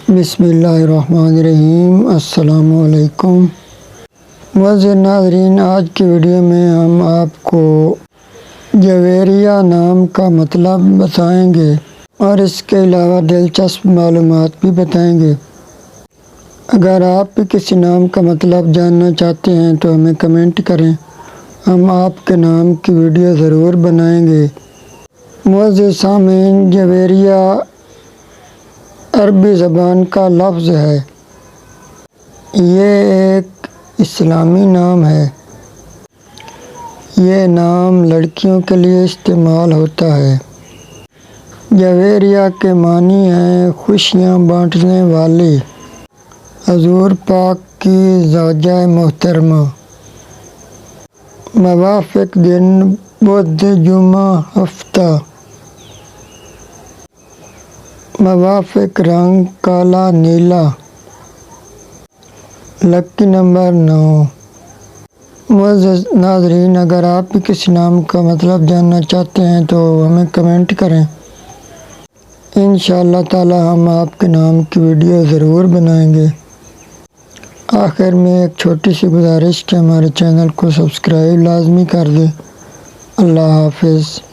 بسم اللہ الرحمن الرحیم۔ السلام علیکم معزز ناظرین، آج کی ویڈیو میں ہم آپ کو جویریہ نام کا مطلب بتائیں گے اور اس کے علاوہ دلچسپ معلومات بھی بتائیں گے۔ اگر آپ بھی کسی نام کا مطلب جاننا چاہتے ہیں تو ہمیں کمنٹ کریں، ہم آپ کے نام کی ویڈیو ضرور بنائیں گے۔ معزز سامعین، جویریہ عربی زبان کا لفظ ہے۔ یہ ایک اسلامی نام ہے۔ یہ نام لڑکیوں کے لیے استعمال ہوتا ہے۔ جویریہ کے معنی ہیں خوشیاں بانٹنے والی، حضور پاک کی زوجہ محترمہ۔ موافق دن بدھ، جمعہ، ہفتہ۔ موافق رنگ کالا نیلا۔ لکی نمبر 9۔ معزز ناظرین، اگر آپ بھی کسی نام کا مطلب جاننا چاہتے ہیں تو ہمیں کمنٹ کریں، انشاءاللہ تعالی ہم آپ کے نام کی ویڈیو ضرور بنائیں گے۔ آخر میں ایک چھوٹی سی گزارش کہ ہمارے چینل کو سبسکرائب لازمی کر دیں۔ اللہ حافظ۔